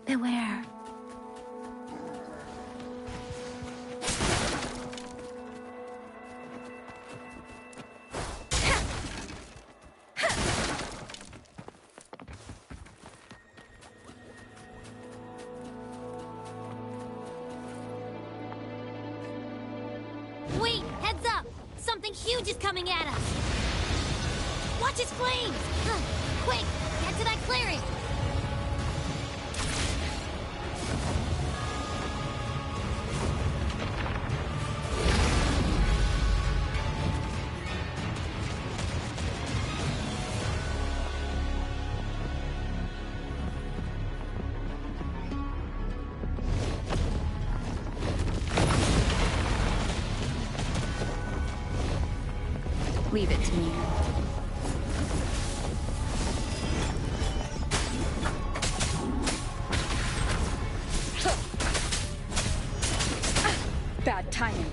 Beware. Wait! Heads up! Something huge is coming at us! Watch its flames! Quick! Get to that clearing! Leave it to me. Bad timing.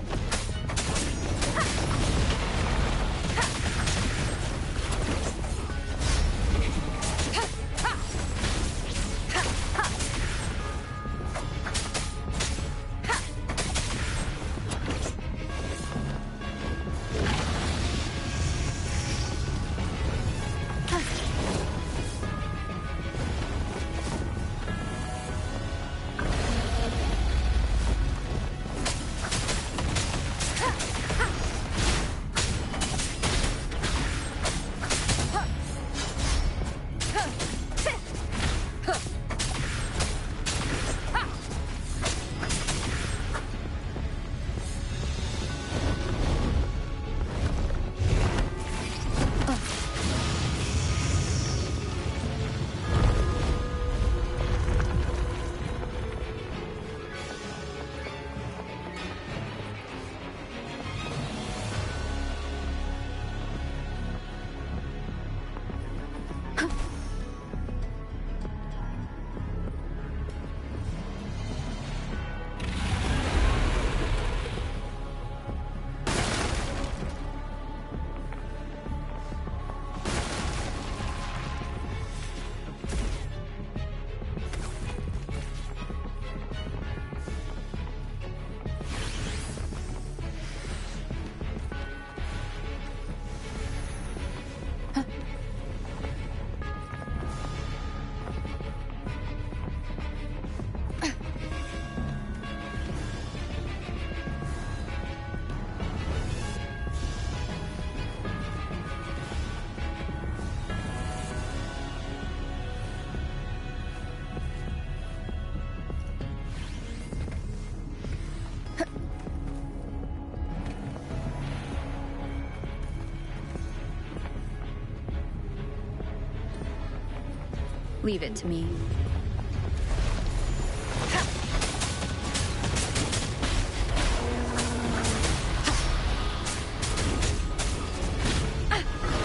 Leave it to me.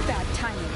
Bad timing.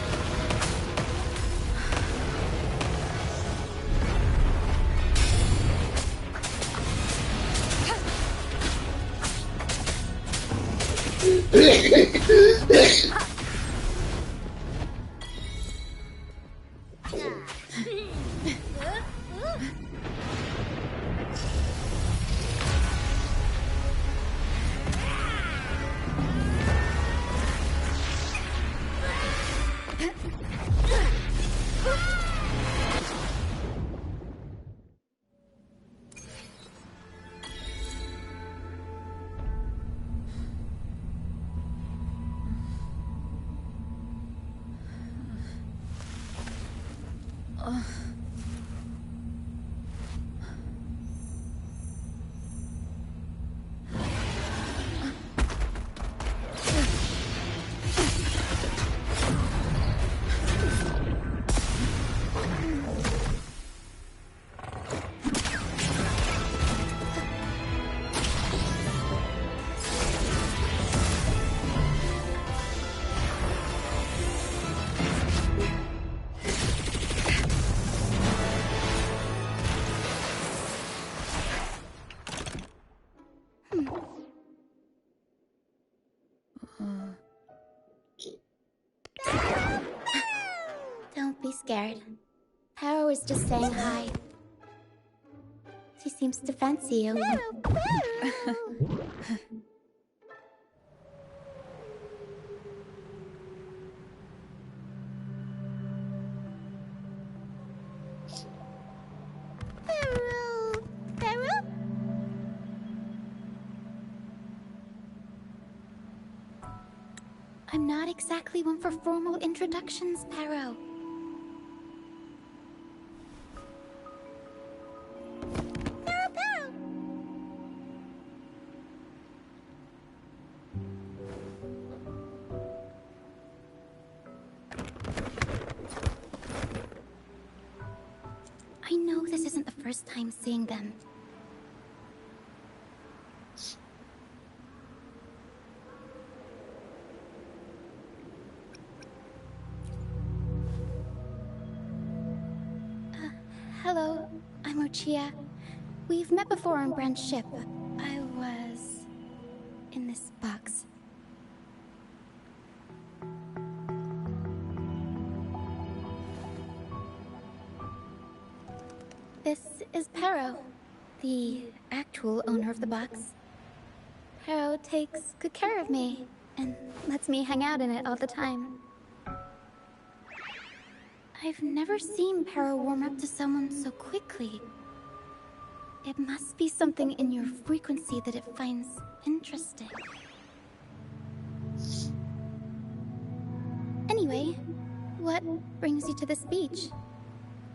Don't be scared. Power was just saying hi. He seems to fancy you. I'm not exactly one for formal introductions, Pero. Pero! I know this isn't the first time seeing them. Hello, I'm Ochia. We've met before on Brand's ship. I was in this box. This is Pero, the actual owner of the box. Pero takes good care of me and lets me hang out in it all the time. I've never seen Pero warm up to someone so quickly. It must be something in your frequency that it finds interesting. Anyway, what brings you to this beach?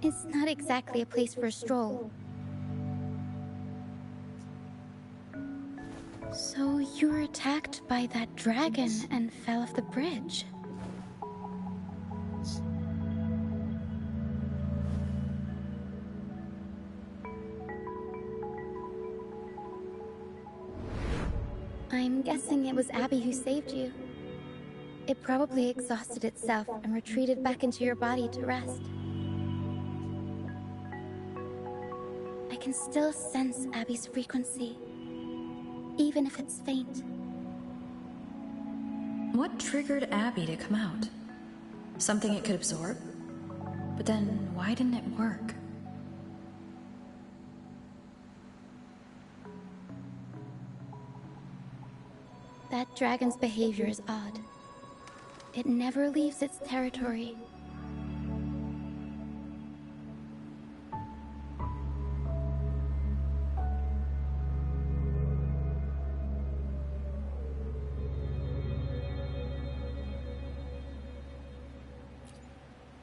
It's not exactly a place for a stroll. So you were attacked by that dragon and fell off the bridge. I'm guessing it was Abby who saved you. It probably exhausted itself and retreated back into your body to rest. I can still sense Abby's frequency, even if it's faint. What triggered Abby to come out? Something it could absorb? But then, why didn't it work? That dragon's behavior is odd. It never leaves its territory.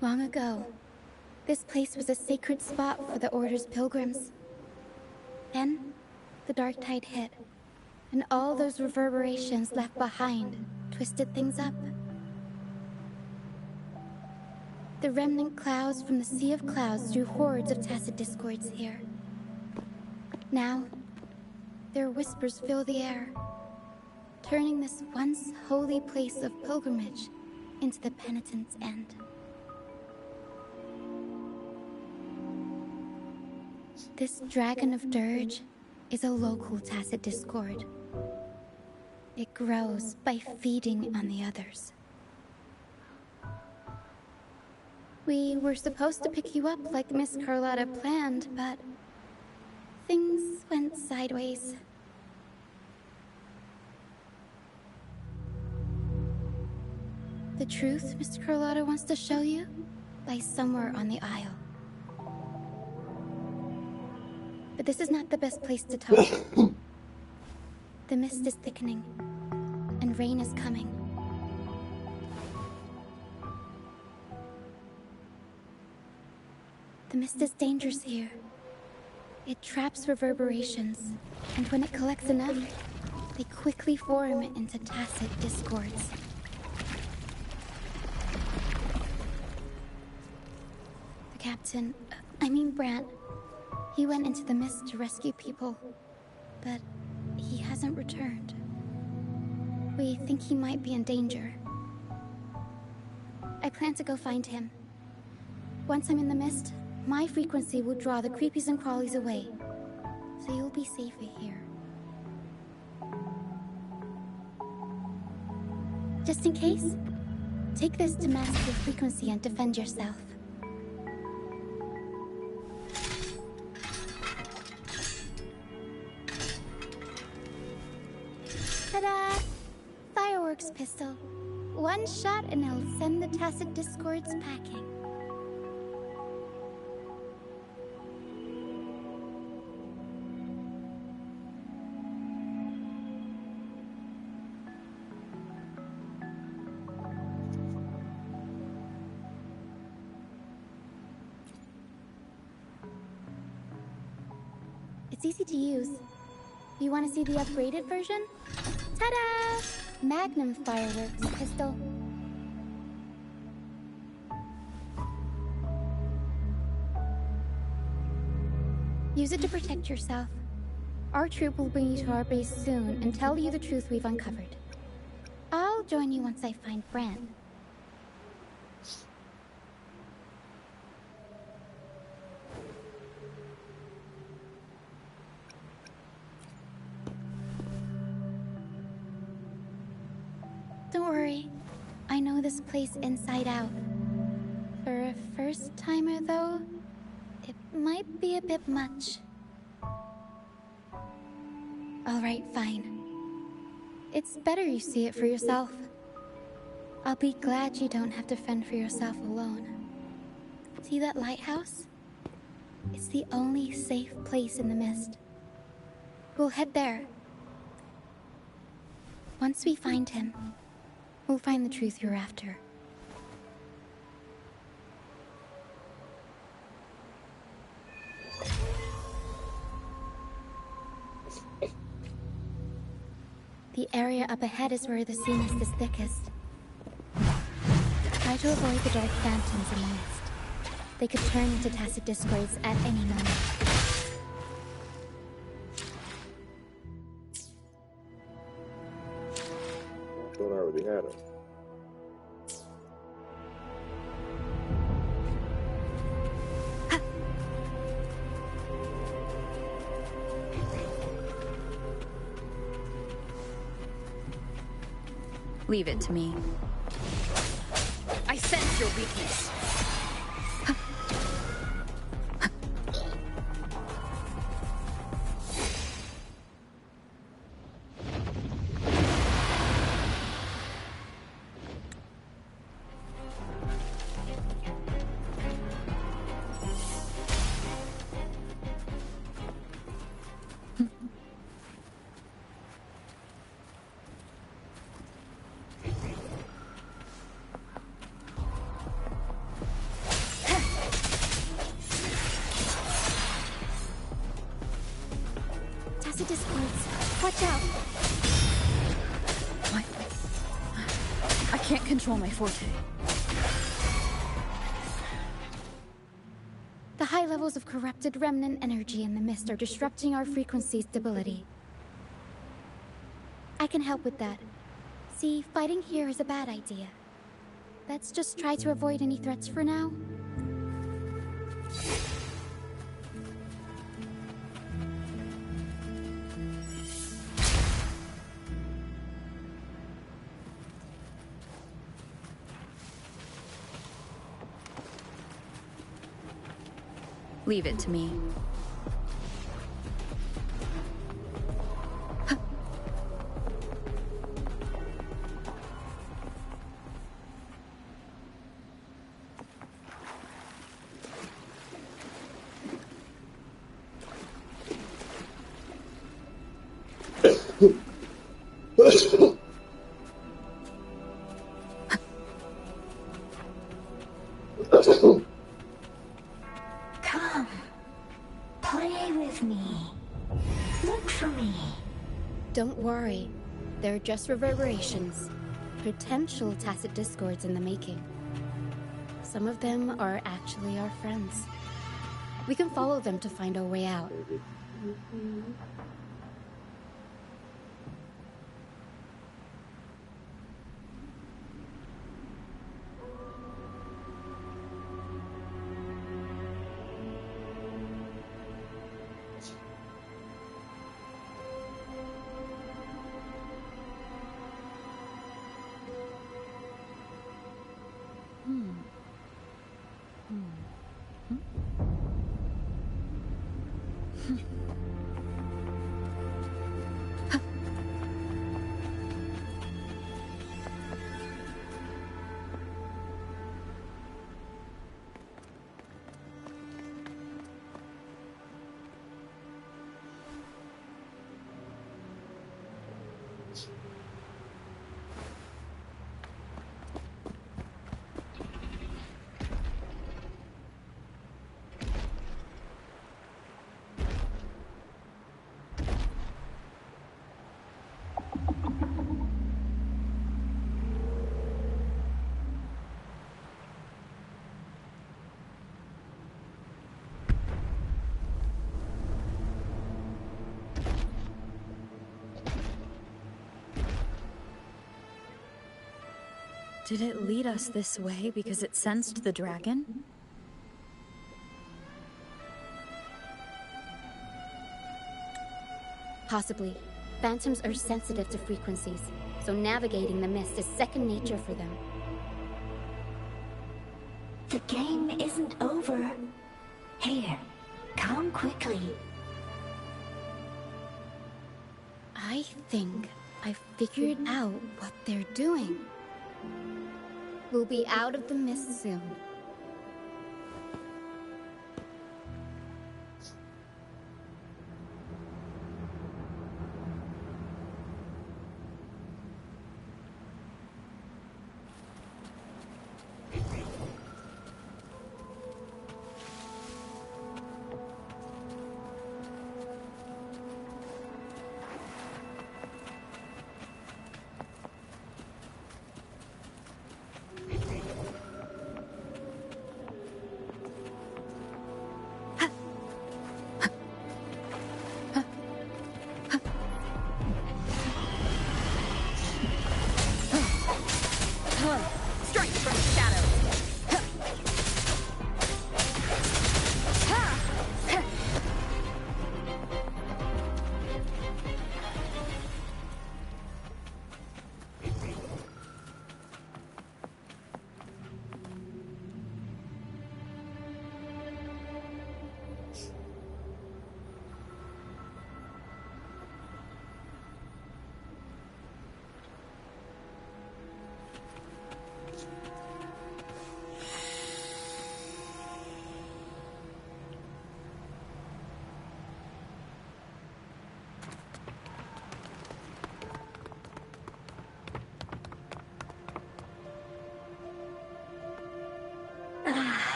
Long ago, this place was a sacred spot for the Order's pilgrims. Then, the dark tide hit, and all those reverberations left behind twisted things up. The remnant clouds from the Sea of Clouds drew hordes of tacit discords here. Now, their whispers fill the air, turning this once holy place of pilgrimage into the penitent's end. This Dragon of Dirge is a local tacit discord. It grows by feeding on the others. We were supposed to pick you up like Miss Carlotta planned, but things went sideways. The truth Miss Carlotta wants to show you lies somewhere on the aisle. But this is not the best place to talk. The mist is thickening, and rain is coming. The mist is dangerous here. It traps reverberations, and when it collects enough, they quickly form into tacit discords. The captain, Brant, he went into the mist to rescue people, but he hasn't returned. We think he might be in danger. I plan to go find him. Once I'm in the mist, my frequency will draw the creepies and crawlies away, so you'll be safer here. Just in case, take this to mask your frequency and defend yourself. works, Pistol. One shot and it'll send the Tacit Discords packing. It's easy to use. You want to see the upgraded version? Ta-da! Magnum fireworks, Pistol. Use it to protect yourself. Our troop will bring you to our base soon and tell you the truth we've uncovered. I'll join you once I find Bran. Don't worry. I know this place inside out. For a first-timer, though, it might be a bit much. Alright, fine. It's better you see it for yourself. I'll be glad you don't have to fend for yourself alone. See that lighthouse? It's the only safe place in the mist. We'll head there. Once we find him, we'll find the truth you're after. The area up ahead is where the sea mist is thickest. Try to avoid the dark phantoms in the mist. They could turn into Tacit Discords at any moment. I thought I already had it. Leave it to me. I sense your weakness. Watch out! I can't control my forte. The high levels of corrupted remnant energy in the mist are disrupting our frequency stability. I can help with that. See, fighting here is a bad idea. Let's just try to avoid any threats for now. Leave it to me. Come. Play with me. Look for me. Don't worry. They're just reverberations. Potential Tacit Discords in the making. Some of them are actually our friends. We can follow them to find our way out. Did it lead us this way because it sensed the dragon? Possibly. Phantoms are sensitive to frequencies, so navigating the mist is second nature for them. The game isn't over. Here, come quickly. I think I figured out what they're doing. We'll be out of the mist soon. Strike from the shadows!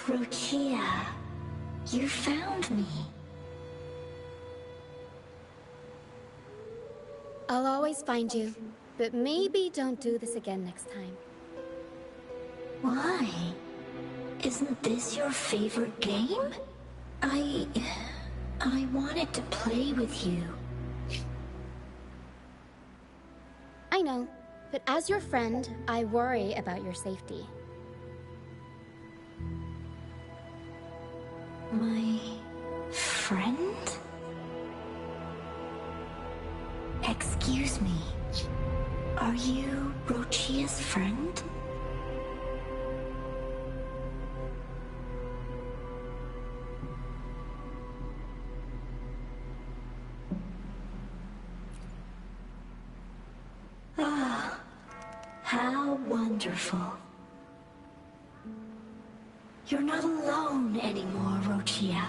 Rochia, you found me. I'll always find you, but maybe don't do this again next time. Why? Isn't this your favorite game? I wanted to play with you. I know, but as your friend, I worry about your safety. My friend? Excuse me. Are you Rochia's friend? Ah, how wonderful. You're not alone anymore, Rochia.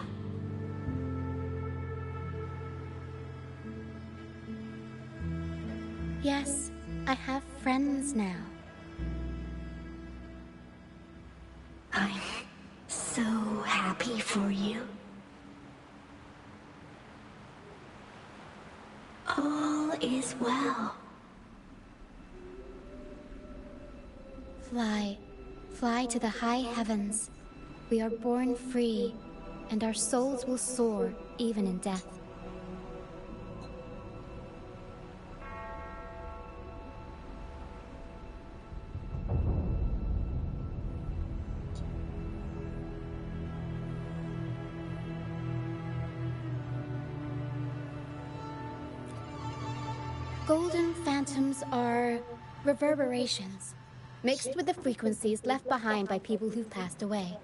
Yes, I have friends now. I'm so happy for you. All is well. Fly. Fly to the high heavens. We are born free, and our souls will soar even in death. Golden phantoms are reverberations, mixed with the frequencies left behind by people who've passed away.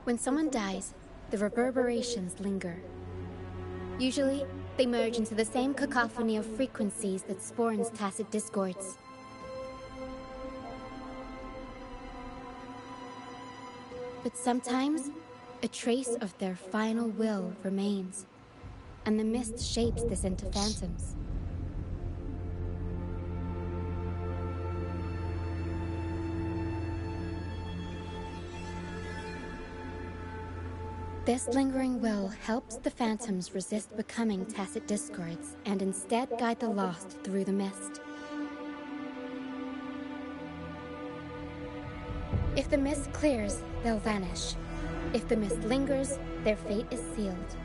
When someone dies, the reverberations linger. Usually, they merge into the same cacophony of frequencies that spawns tacit discords. But sometimes, a trace of their final will remains, and the mist shapes this into phantoms. This lingering will helps the phantoms resist becoming tacit discords and instead guide the lost through the mist. If the mist clears, they'll vanish. If the mist lingers, their fate is sealed.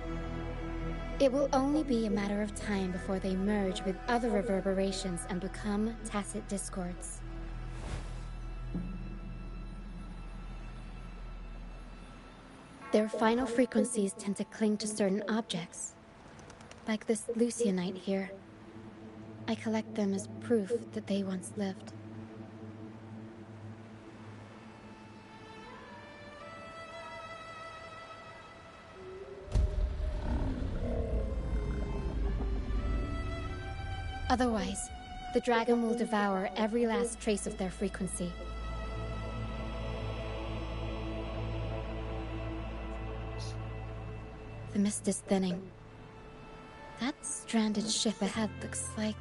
It will only be a matter of time before they merge with other reverberations and become tacit discords. Their final frequencies tend to cling to certain objects, like this Lucianite here. I collect them as proof that they once lived. Otherwise, the dragon will devour every last trace of their frequency. The mist is thinning. That stranded ship ahead looks like...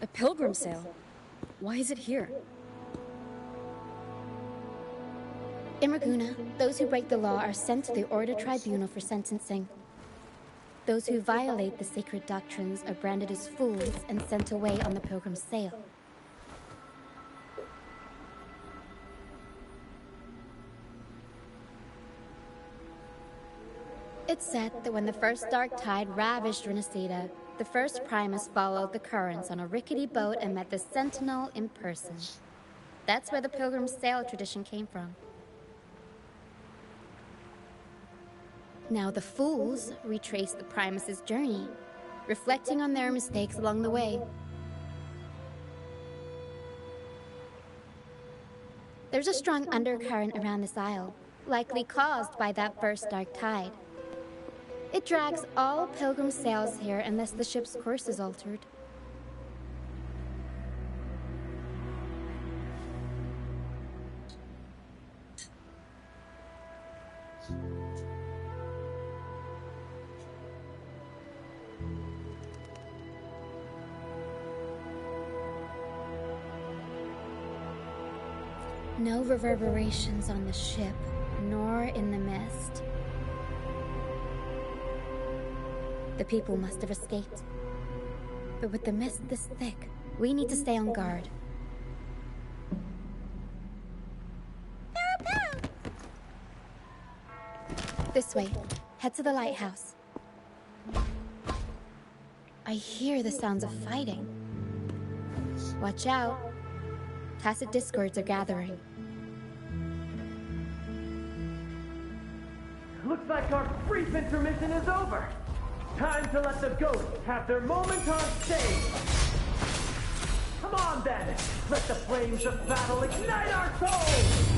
A pilgrim sale? Why is it here? In Raguna, those who break the law are sent to the Order Tribunal for sentencing. Those who violate the sacred doctrines are branded as fools and sent away on the pilgrim's sale. It's said that when the first dark tide ravaged Renesita, the first Primus followed the currents on a rickety boat and met the Sentinel in person. That's where the pilgrim's sail tradition came from. Now the fools retrace the Primus's journey, reflecting on their mistakes along the way. There's a strong undercurrent around this isle, likely caused by that first dark tide. It drags all pilgrim sails here unless the ship's course is altered. No reverberations on the ship, nor in the mist. The people must have escaped. But with the mist this thick, we need to stay on guard. This way. Head to the lighthouse. I hear the sounds of fighting. Watch out. Tacit discords are gathering. Looks like our brief intermission is over. Time to let the ghosts have their moment on stage. Come on then, let the flames of battle ignite our souls!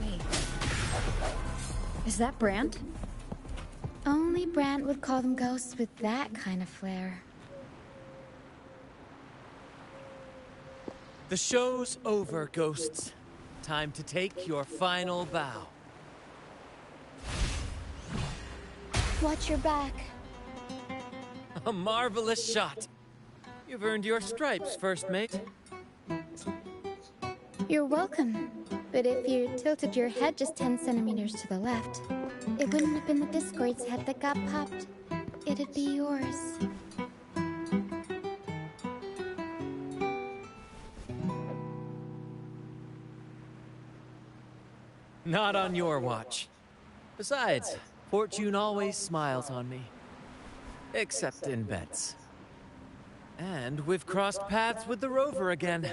Wait. Is that Brand? Only Brant would call them ghosts with that kind of flair. The show's over, ghosts. Time to take your final bow. Watch your back. A marvelous shot. You've earned your stripes, first mate. You're welcome. But if you tilted your head just 10 centimeters to the left, it wouldn't have been the Discord's head that got popped. It'd be yours. Not on your watch. Besides, fortune always smiles on me. Except in bets. And we've crossed paths with the rover again.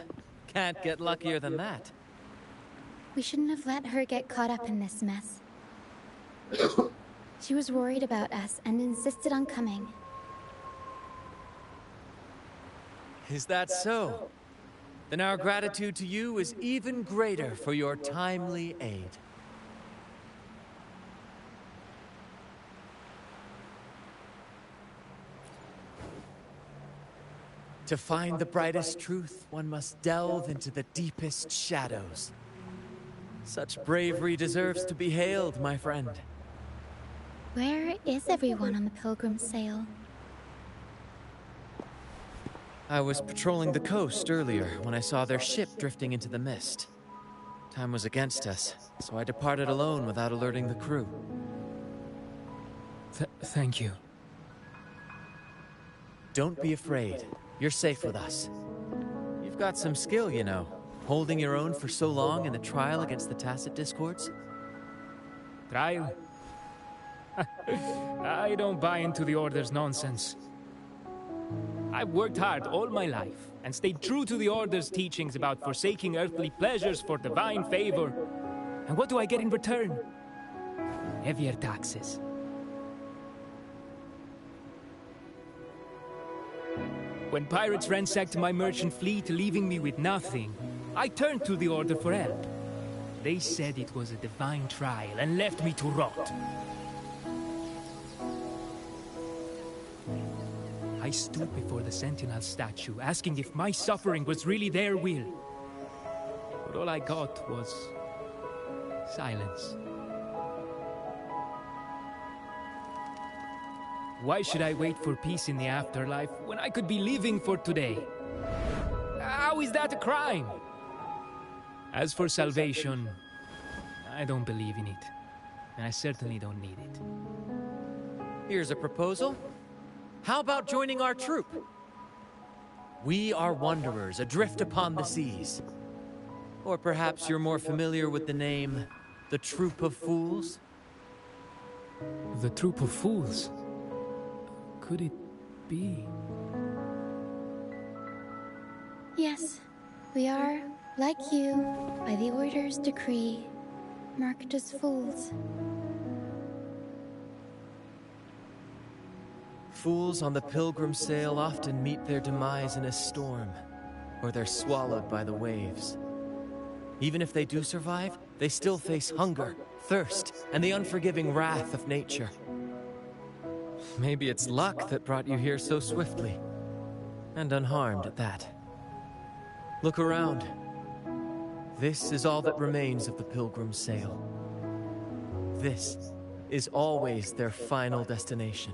Can't get luckier than that. We shouldn't have let her get caught up in this mess. She was worried about us and insisted on coming. Is that so? Then our gratitude to you is even greater for your timely aid. To find the brightest truth, one must delve into the deepest shadows. Such bravery deserves to be hailed, my friend. Where is everyone on the Pilgrim's Sail? I was patrolling the coast earlier when I saw their ship drifting into the mist. Time was against us, so I departed alone without alerting the crew. Thank you. Don't be afraid. You're safe with us. You've got some skill, you know, holding your own for so long in the trial against the Tacit Discords. Trial? I don't buy into the Order's nonsense. I've worked hard all my life and stayed true to the Order's teachings about forsaking earthly pleasures for divine favor. And what do I get in return? Heavier taxes. When pirates ransacked my merchant fleet, leaving me with nothing, I turned to the Order for help. They said it was a divine trial and left me to rot. I stood before the Sentinel statue, asking if my suffering was really their will. But all I got was silence. Why should I wait for peace in the afterlife when I could be living for today? How is that a crime? As for salvation, I don't believe in it. And I certainly don't need it. Here's a proposal. How about joining our troop? We are wanderers adrift upon the seas. Or perhaps you're more familiar with the name, the Troop of Fools? The Troop of Fools? Could it be? Yes, we are, like you, by the Order's decree, marked as fools. Fools on the Pilgrim Sail often meet their demise in a storm, or they're swallowed by the waves. Even if they do survive, they still face hunger, thirst, and the unforgiving wrath of nature. Maybe it's luck that brought you here so swiftly, and unharmed at that. Look around. This is all that remains of the Pilgrim Sail. This is always their final destination,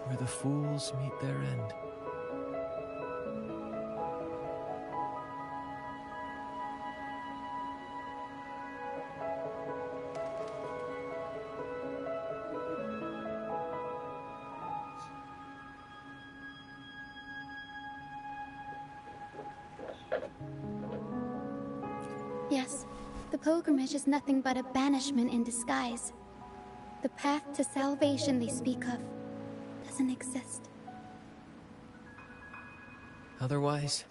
where the fools meet their end. Yes, the pilgrimage is nothing but a banishment in disguise. The path to salvation they speak of doesn't exist. Otherwise,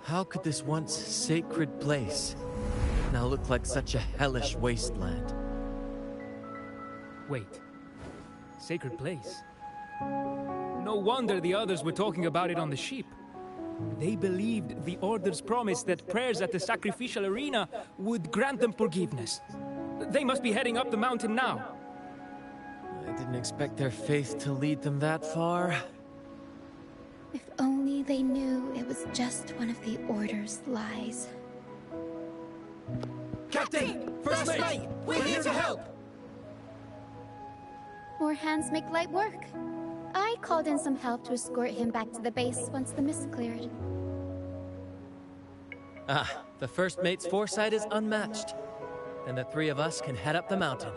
how could this once sacred place now look like such a hellish wasteland? Wait. Sacred place? No wonder the others were talking about it on the ship. They believed the Order's promise that prayers at the sacrificial arena would grant them forgiveness. They must be heading up the mountain now. I didn't expect their faith to lead them that far. If only they knew it was just one of the Order's lies. Captain! First Mate! We're here to help! More hands make light work. I called in some help to escort him back to the base once the mist cleared. Ah, the First Mate's foresight is unmatched. Then the three of us can head up the mountain.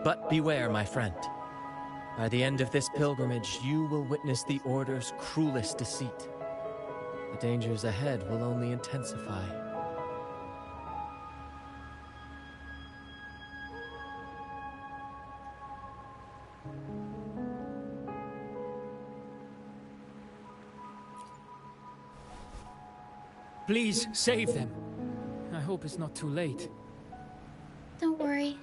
But beware, my friend. By the end of this pilgrimage, you will witness the Order's cruelest deceit. The dangers ahead will only intensify. Please, save them. I hope it's not too late. Don't worry.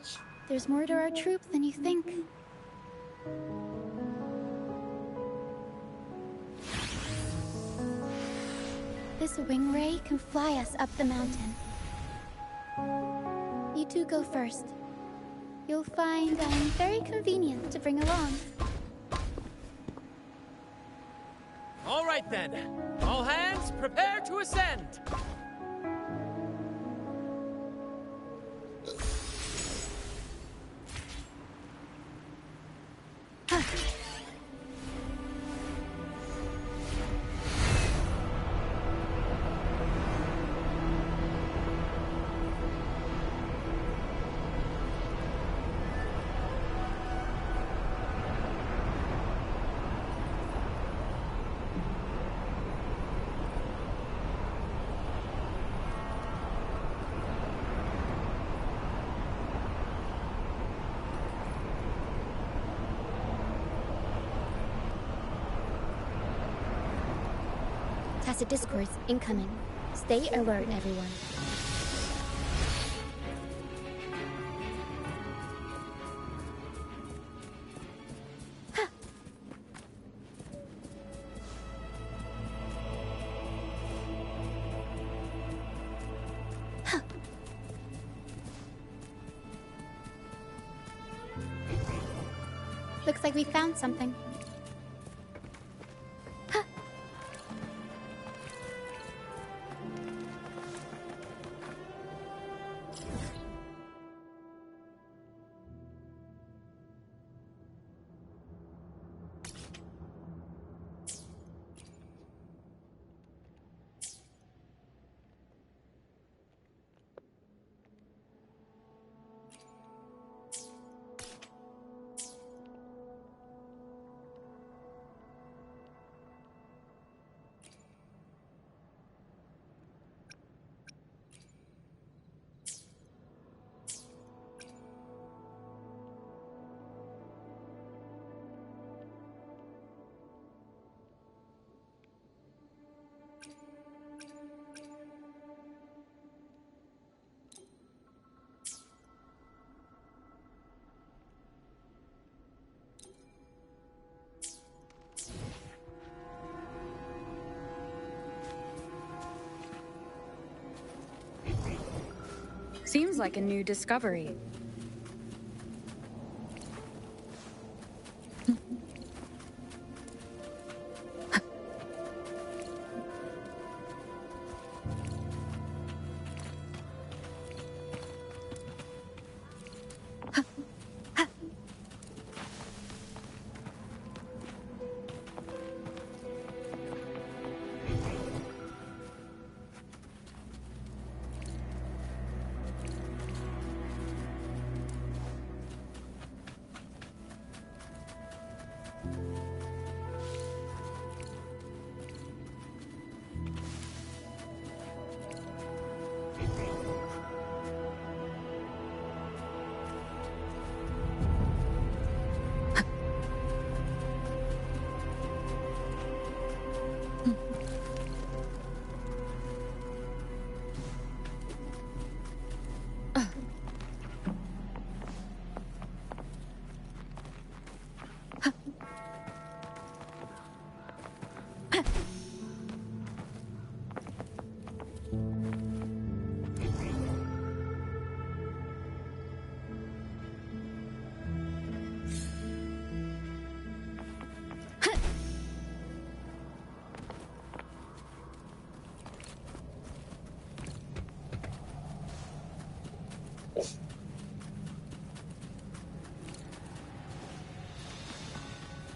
There's more to our troop than you think. This wing ray can fly us up the mountain. You two go first. You'll find I'm very convenient to bring along. All right then. All hands, prepare to ascend. Tacit discourse incoming. Stay alert, everyone. Looks like we found something. Seems like a new discovery.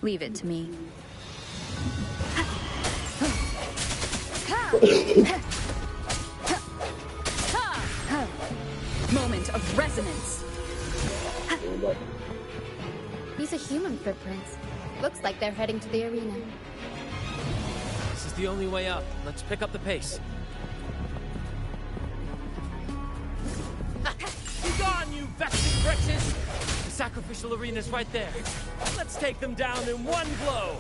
Leave it to me. Moment of resonance. These are human footprints. Looks like they're heading to the arena. This is the only way up. Let's pick up the pace. Be gone, you vested wretches! The sacrificial arena's right there. Let's take them down in one blow!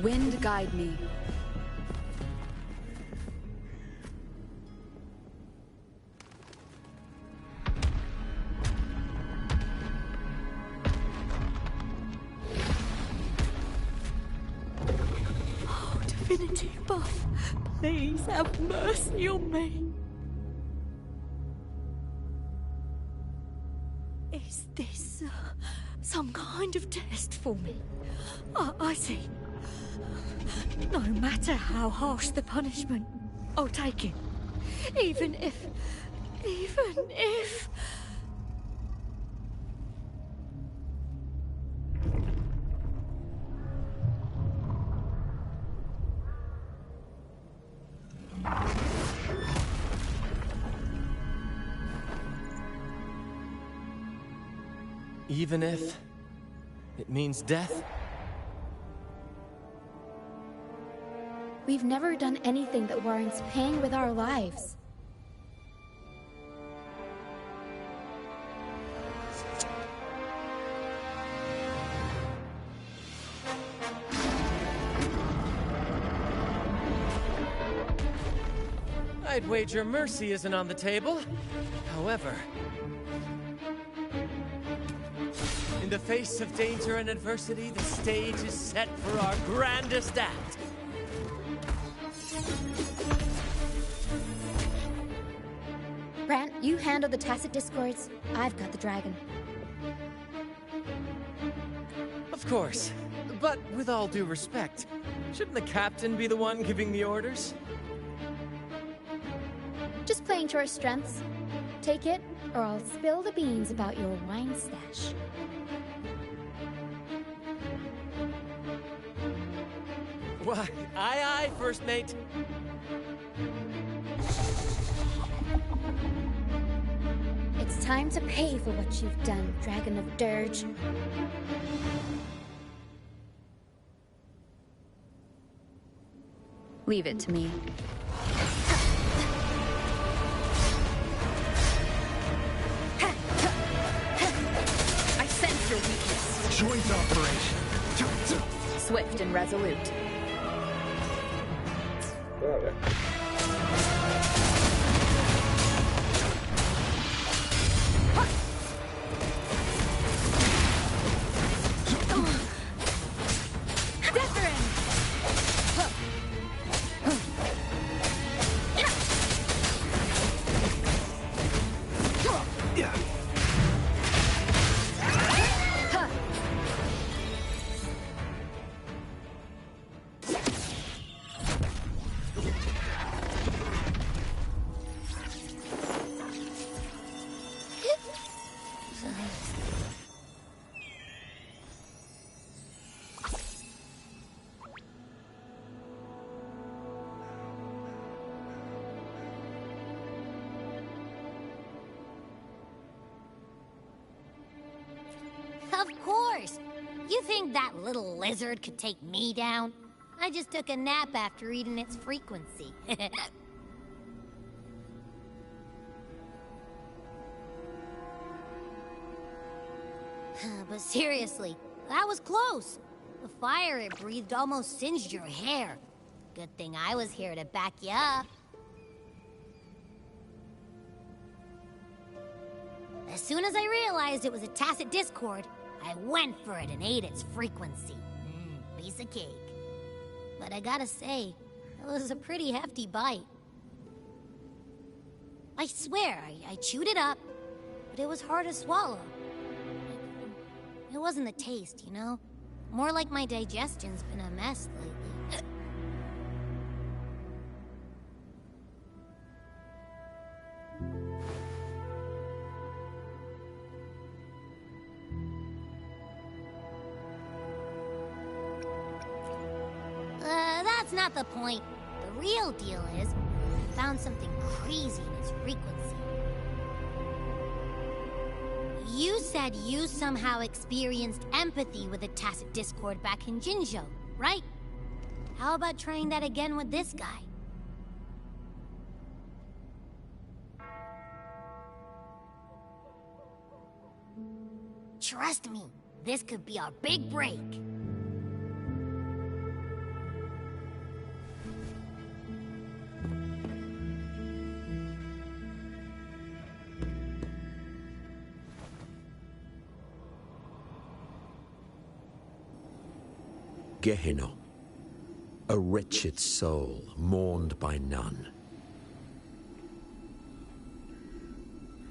Wind guide me. Oh, Divinity Buff, please have mercy on me. Is this some kind of test for me? I see. No matter how harsh the punishment, I'll take it. Even if... Even if it means death? We've never done anything that warrants paying with our lives. I'd wager mercy isn't on the table. However, in the face of danger and adversity, the stage is set for our grandest act. Brant, you handle the tacit discords. I've got the dragon. Of course. But with all due respect, shouldn't the captain be the one giving the orders? Just playing to our strengths. Take it, or I'll spill the beans about your wine stash. Why, aye, first mate. It's time to pay for what you've done, Dragon of Dirge. Leave it to me. I sense your weakness. Joint operation. Swift and resolute. Oh, yeah. Of course! You think that little lizard could take me down? I just took a nap after eating its frequency. But seriously, that was close. The fire it breathed almost singed your hair. Good thing I was here to back you up. As soon as I realized it was a tacit discord, I went for it and ate its frequency. Piece of cake. But I gotta say, it was a pretty hefty bite. I swear, I chewed it up, but it was hard to swallow. It wasn't the taste, you know? More like my digestion's been a mess lately. That's not the point. The real deal is, I found something crazy in its frequency. You said you somehow experienced empathy with the tacit discord back in Jinzhou, right? How about trying that again with this guy? Trust me, this could be our big break. Gehenna, a wretched soul mourned by none.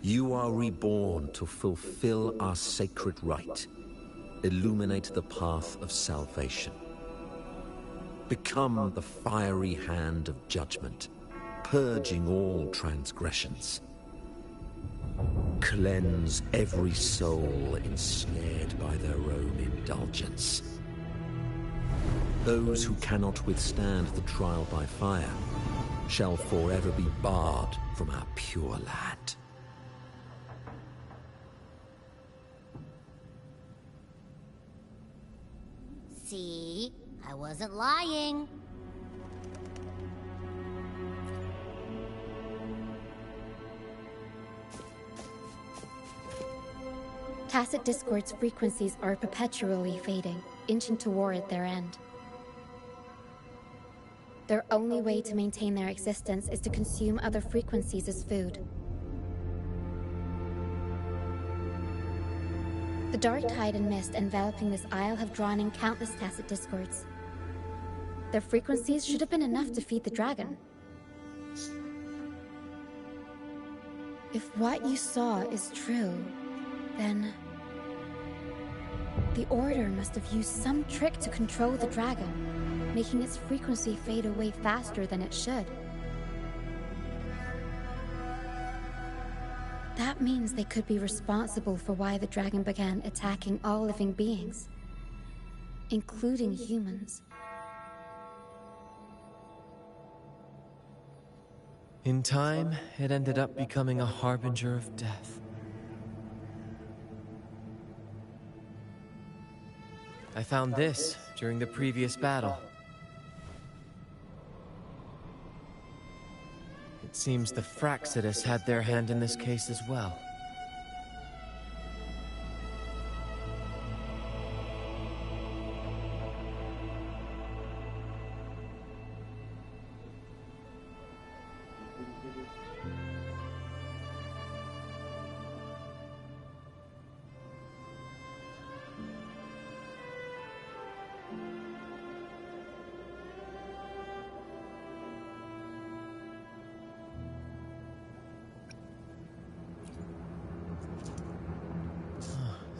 You are reborn to fulfill our sacred rite, illuminate the path of salvation. Become the fiery hand of judgment, purging all transgressions. Cleanse every soul ensnared by their own indulgence. Those who cannot withstand the trial by fire shall forever be barred from our pure land. See? I wasn't lying. Tacit Discord's frequencies are perpetually fading, inching toward their end. Their only way to maintain their existence is to consume other frequencies as food. The dark tide and mist enveloping this isle have drawn in countless Tacit Discords. Their frequencies should have been enough to feed the dragon. If what you saw is true, then the Order must have used some trick to control the dragon, making its frequency fade away faster than it should. That means they could be responsible for why the dragon began attacking all living beings, including humans. In time, it ended up becoming a harbinger of death. I found this during the previous battle. It seems the Fraxidus had their hand in this case as well.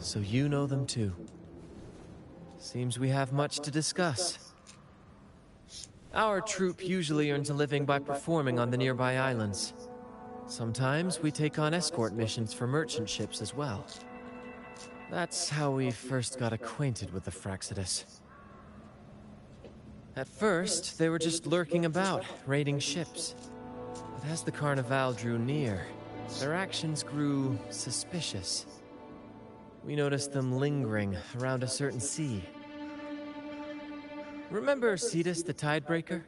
So you know them too. Seems we have much to discuss. Our troupe usually earns a living by performing on the nearby islands. Sometimes we take on escort missions for merchant ships as well. That's how we first got acquainted with the Fraxidus. At first, they were just lurking about, raiding ships. But as the Carnival drew near, their actions grew suspicious. We noticed them lingering around a certain sea. Remember Cetus the Tidebreaker?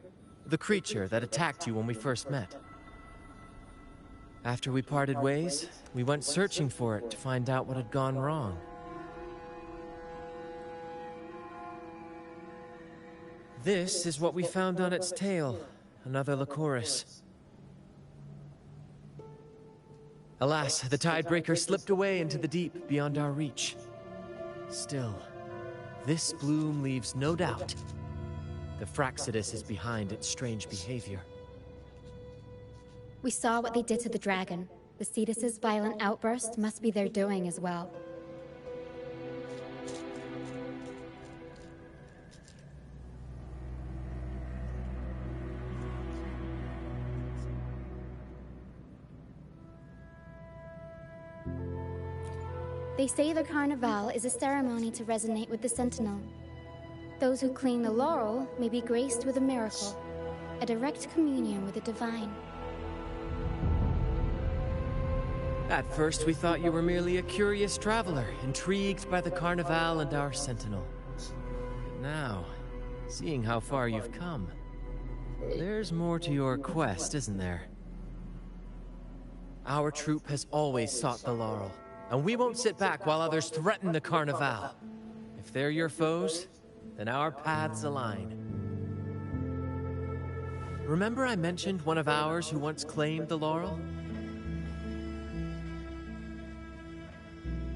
The creature that attacked you when we first met? After we parted ways, we went searching for it to find out what had gone wrong. This is what we found on its tail, another Lycoris. Alas, the Tidebreaker slipped away into the deep beyond our reach. Still, this bloom leaves no doubt. The Fraxidus is behind its strange behavior. We saw what they did to the dragon. The Cetus's violent outburst must be their doing as well. They say the Carnival is a ceremony to resonate with the Sentinel. Those who cling the laurel may be graced with a miracle, a direct communion with the divine. At first, we thought you were merely a curious traveler, intrigued by the Carnival and our Sentinel. But now, seeing how far you've come, there's more to your quest, isn't there? Our troupe has always sought the laurel, and we won't sit back while others threaten the Carnival. If they're your foes, then our paths align. Remember I mentioned one of ours who once claimed the laurel?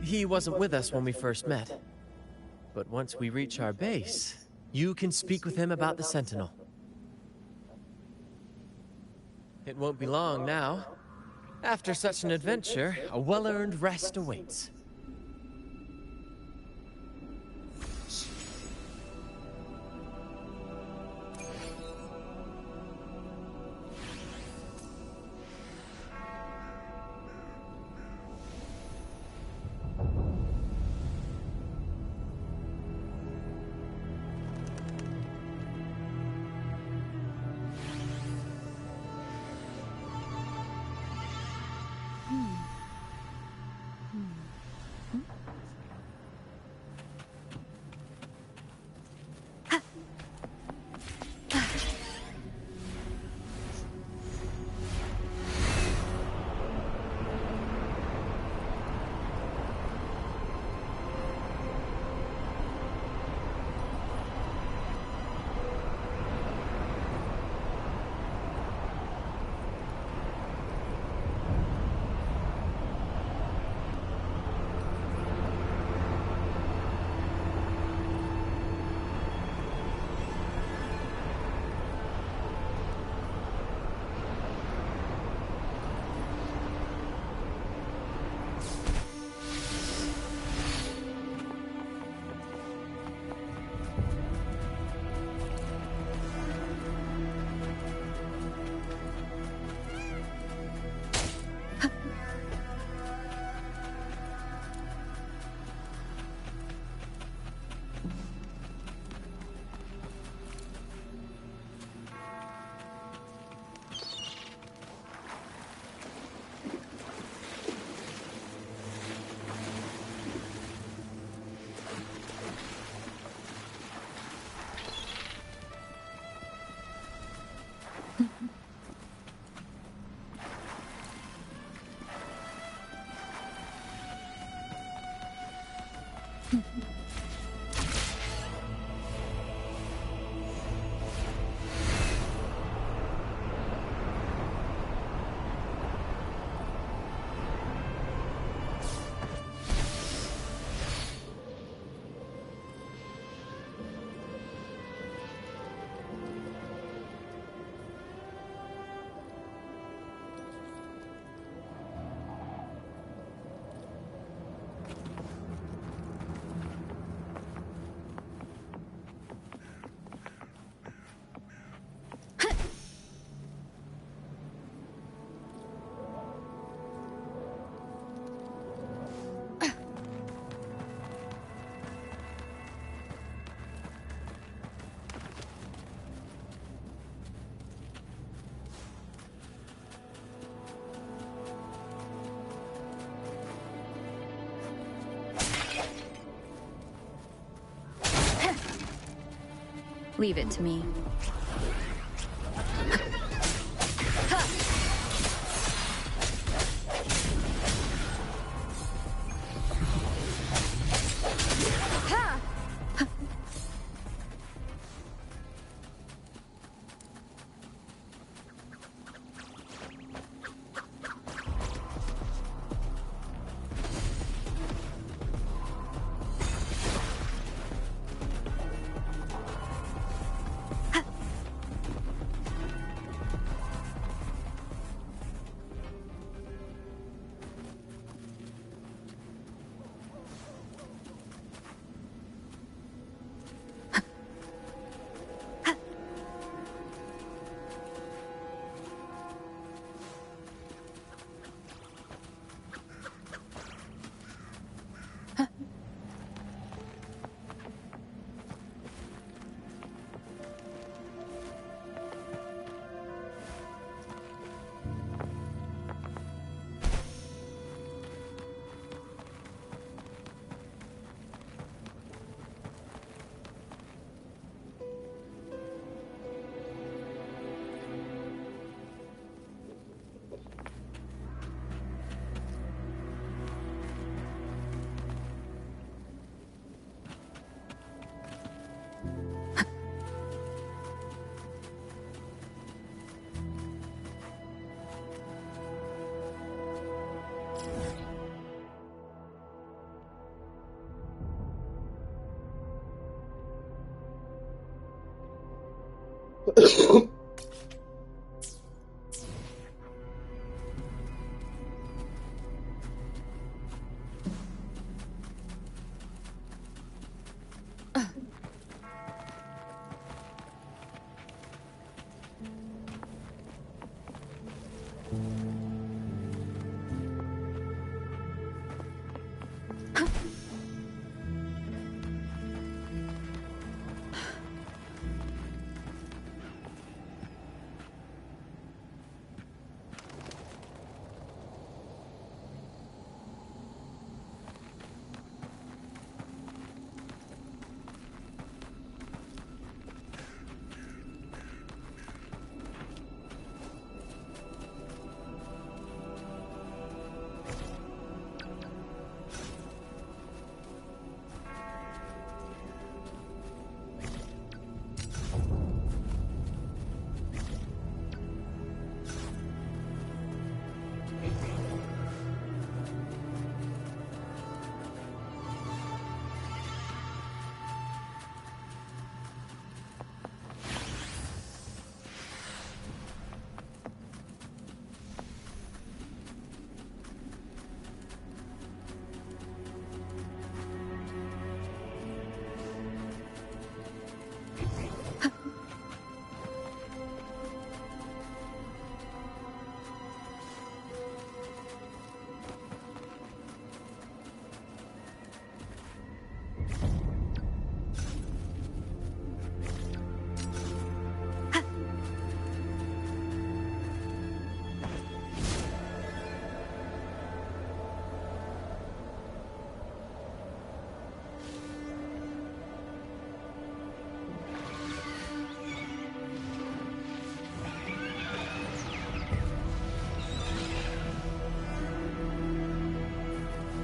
He wasn't with us when we first met. But once we reach our base, you can speak with him about the Sentinel. It won't be long now. After such an adventure, a well-earned rest awaits. Leave it to me.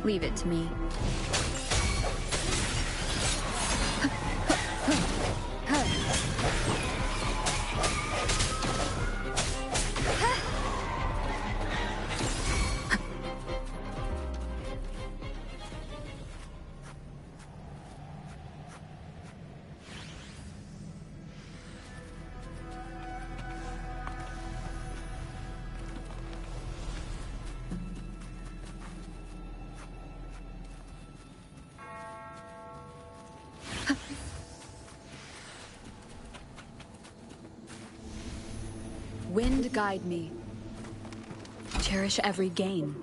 Leave it to me. Wind guide me. Cherish every gain.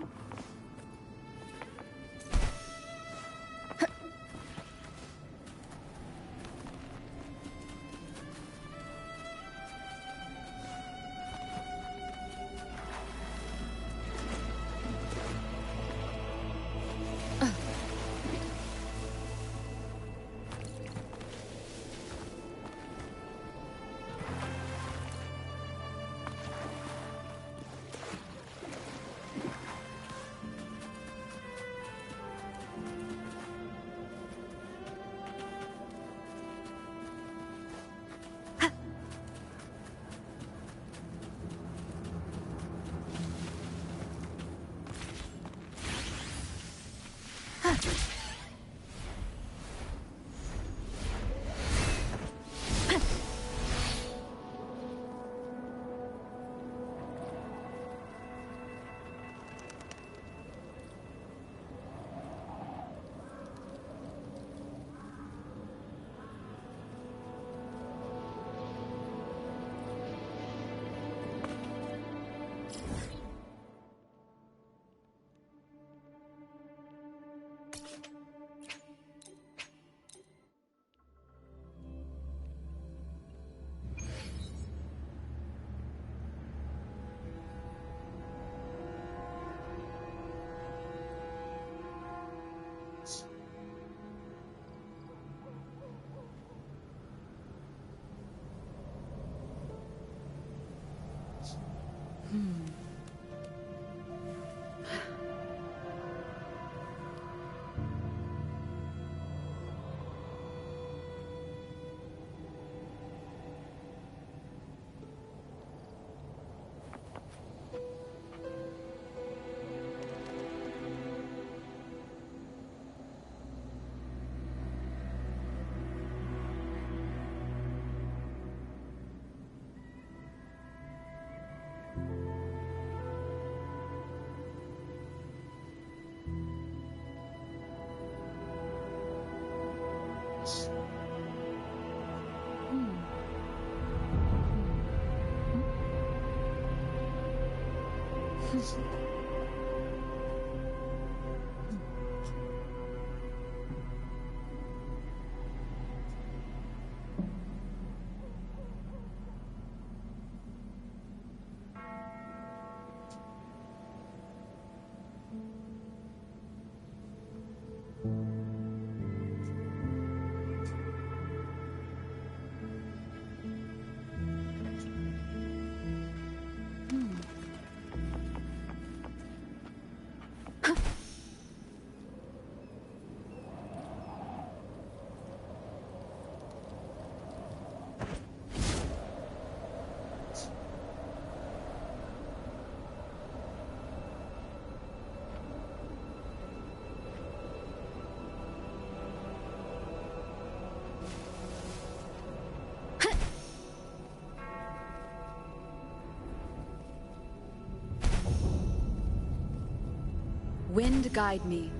Wind guide me.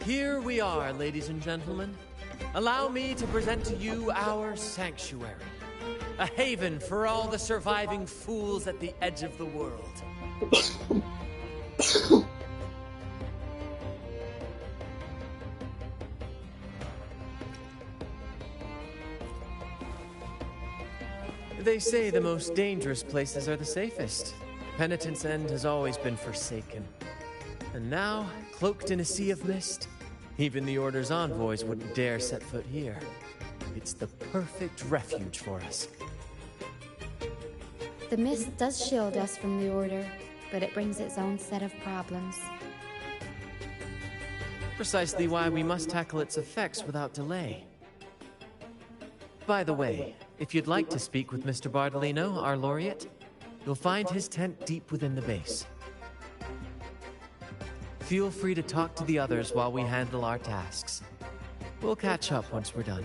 Here we are, ladies and gentlemen. Allow me to present to you our sanctuary. A haven for all the surviving fools at the edge of the world. They say the most dangerous places are the safest. Penitent's End has always been forsaken. And now, cloaked in a sea of mist, even the Order's envoys wouldn't dare set foot here. It's the perfect refuge for us. The mist does shield us from the Order, but it brings its own set of problems. Precisely why we must tackle its effects without delay. By the way, if you'd like to speak with Mr. Bardolino, our laureate, you'll find his tent deep within the base. Feel free to talk to the others while we handle our tasks. We'll catch up once we're done.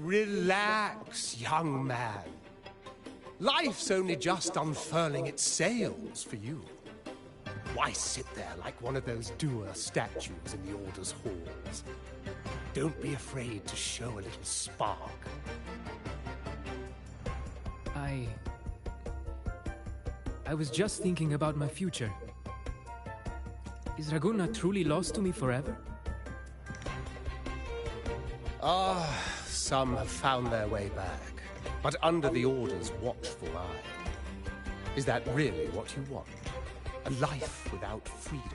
Relax, young man. Life's only just unfurling its sails for you. Why sit there like one of those dour statues in the Order's halls? Don't be afraid to show a little spark. I was just thinking about my future. Is Raguna truly lost to me forever? Some have found their way back, but under the Order's watchful eye. Is that really what you want? A life without freedom?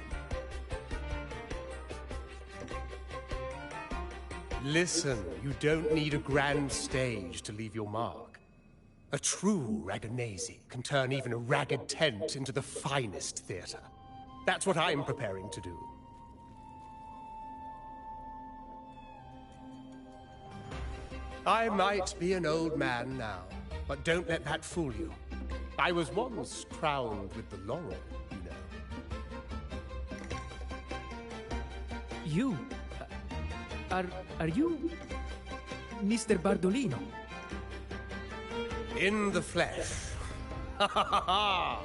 Listen, you don't need a grand stage to leave your mark. A true Raganese can turn even a ragged tent into the finest theater. That's what I'm preparing to do. I might be an old man now, but don't let that fool you. I was once crowned with the laurel, you know. You? Are you Mr. Bardolino? In the flesh. Ha ha ha ha!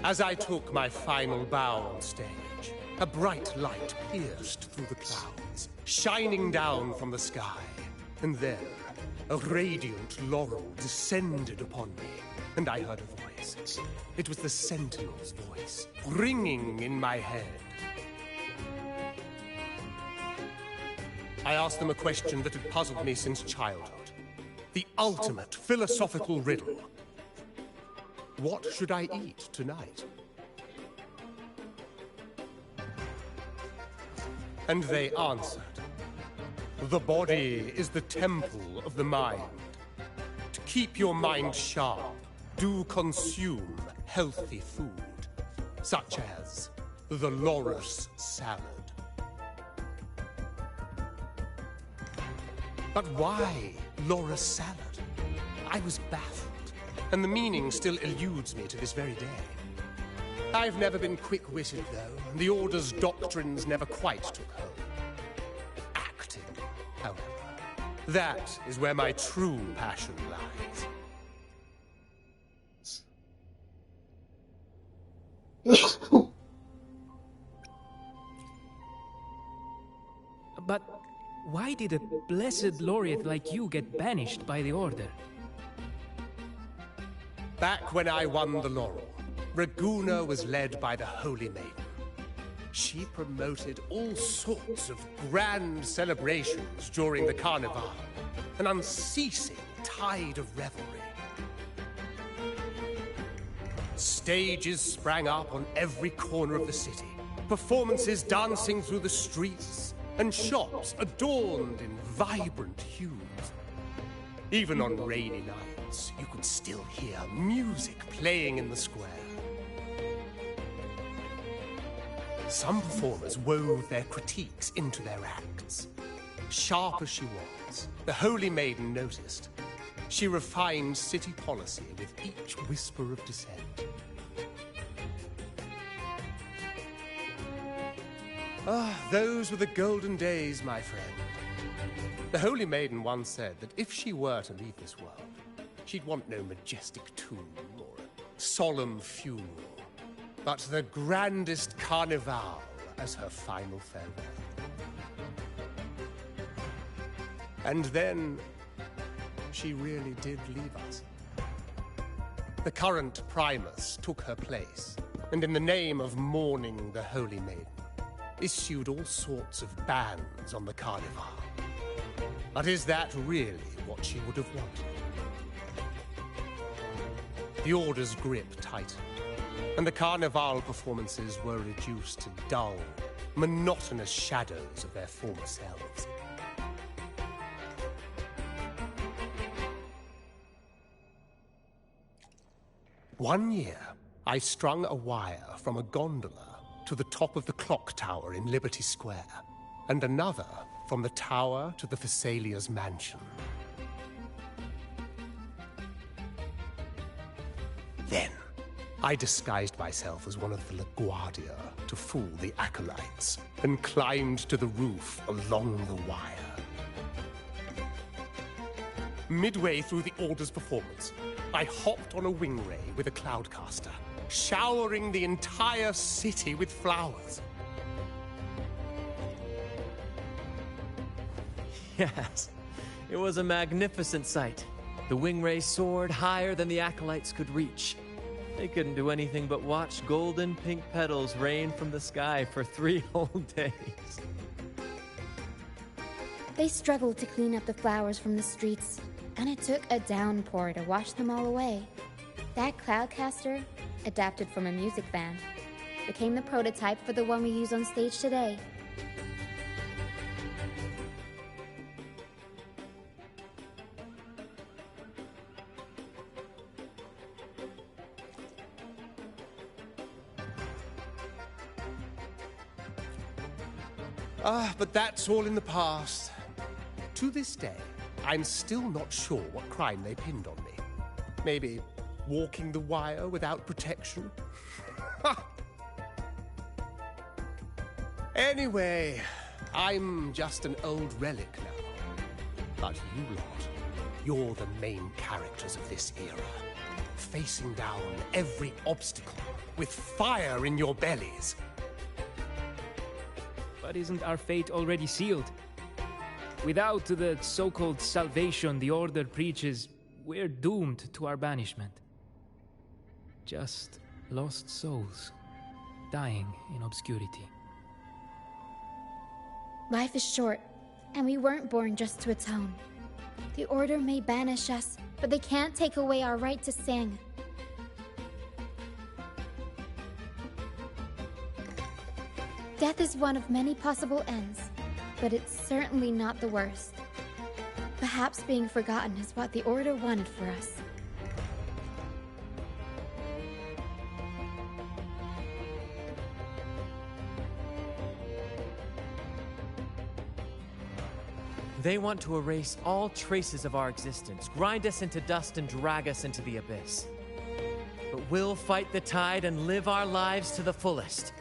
As I took my final bow on stage, a bright light pierced through the clouds, shining down from the sky. And there, a radiant laurel descended upon me, and I heard a voice. It was the Sentinel's voice, ringing in my head. I asked them a question that had puzzled me since childhood. The ultimate philosophical riddle. What should I eat tonight? And they answered, the body is the temple of the mind. keep your mind sharp, do consume healthy food, such as the Loris salad. But why Loris salad? I was baffled, and the meaning still eludes me to this very day. I've never been quick-witted, though, and the Order's doctrines never quite took hold. Acting, however, that is where my true passion lies. But why did a blessed laureate like you get banished by the Order? Back when I won the laurel, Raguna was led by the Holy Maiden. She promoted all sorts of grand celebrations during the Carnival, an unceasing tide of revelry. Stages sprang up on every corner of the city, performances dancing through the streets, and shops adorned in vibrant hues. Even on rainy nights, you could still hear music playing in the square. Some performers wove their critiques into their acts. Sharp as she was, the Holy Maiden noticed. She refined city policy with each whisper of dissent. Ah, those were the golden days, my friend. The Holy Maiden once said that if she were to leave this world, she'd want no majestic tomb or a solemn funeral, but the grandest carnival as her final farewell. And then, she really did leave us. The current Primus took her place, and in the name of mourning the Holy Maiden, issued all sorts of bans on the Carnival. But is that really what she would have wanted? The Order's grip tightened, and the Carnival performances were reduced to dull, monotonous shadows of their former selves. One year, I strung a wire from a gondola to the top of the clock tower in Liberty Square, and another from the tower to the Thessalia's mansion. Then, I disguised myself as one of the LaGuardia to fool the acolytes, and climbed to the roof along the wire. Midway through the Order's performance, I hopped on a wing ray with a cloudcaster, showering the entire city with flowers. Yes, it was a magnificent sight. The wingray soared higher than the acolytes could reach. They couldn't do anything but watch golden pink petals rain from the sky for 3 whole days. They struggled to clean up the flowers from the streets, and it took a downpour to wash them all away. That cloudcaster, adapted from a music band, became the prototype for the one we use on stage today. But that's all in the past. To this day, I'm still not sure what crime they pinned on me. Maybe walking the wire without protection? Anyway, I'm just an old relic now. But you lot, you're the main characters of this era, facing down every obstacle with fire in your bellies. But isn't our fate already sealed? Without the so-called salvation the Order preaches, we're doomed to our banishment. Just lost souls, dying in obscurity. Life is short, and we weren't born just to atone. The Order may banish us, but they can't take away our right to sing. Death is one of many possible ends, but it's certainly not the worst. Perhaps being forgotten is what the Order wanted for us. They want to erase all traces of our existence, grind us into dust and drag us into the abyss. But we'll fight the tide and live our lives to the fullest.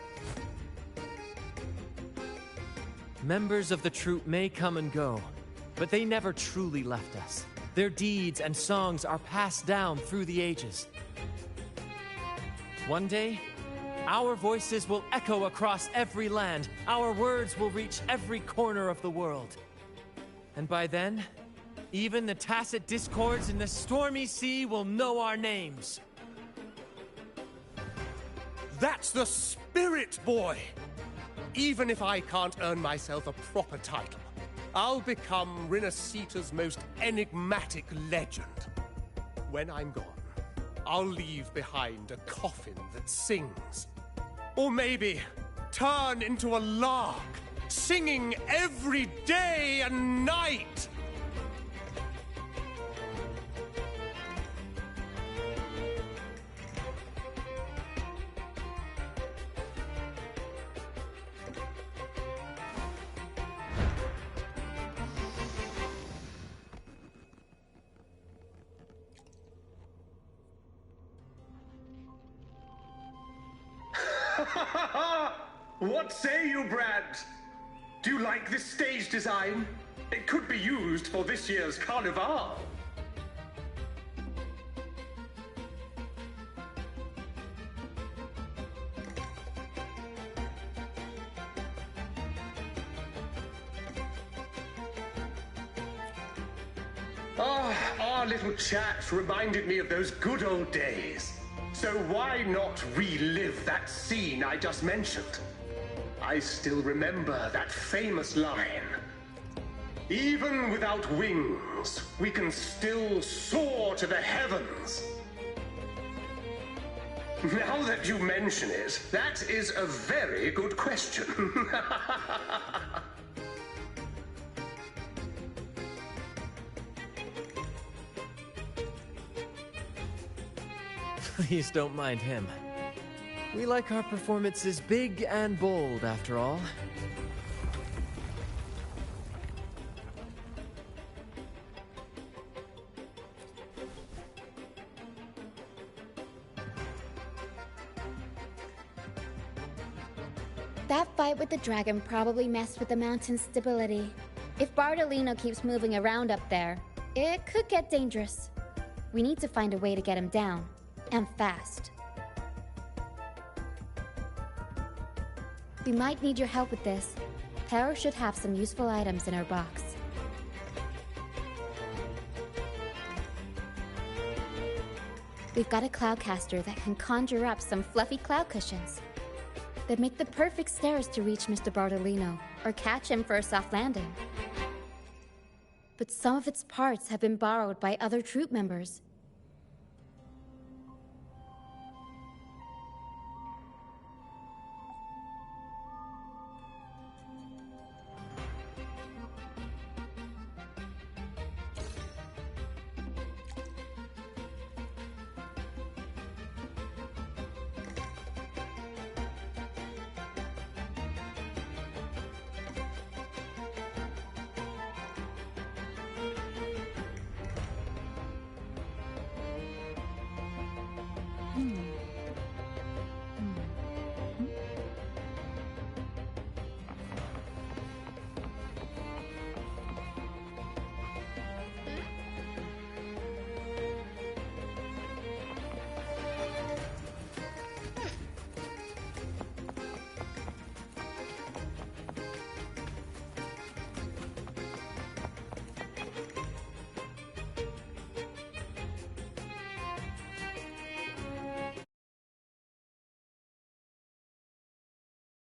Members of the troupe may come and go, but they never truly left us. Their deeds and songs are passed down through the ages. One day, our voices will echo across every land. Our words will reach every corner of the world. And by then, even the tacit discords in the stormy sea will know our names. That's the spirit, boy! Even if I can't earn myself a proper title, I'll become Rinasita's most enigmatic legend. When I'm gone, I'll leave behind a coffin that sings. Or maybe turn into a lark, singing every day and night! What say you, Brad? Do you like this stage design? It could be used for this year's carnival. Our little chat reminded me of those good old days. So why not relive that scene I just mentioned? I still remember that famous line. Even without wings, we can still soar to the heavens. Now that you mention it, that is a very good question. Please don't mind him. We like our performances big and bold, after all. That fight with the dragon probably messed with the mountain's stability. If Bardolino keeps moving around up there, it could get dangerous. We need to find a way to get him down. And fast. We might need your help with this. Tara should have some useful items in her box. We've got a cloudcaster that can conjure up some fluffy cloud cushions. They'd make the perfect stairs to reach Mr. Bardolino, or catch him for a soft landing. But some of its parts have been borrowed by other troop members.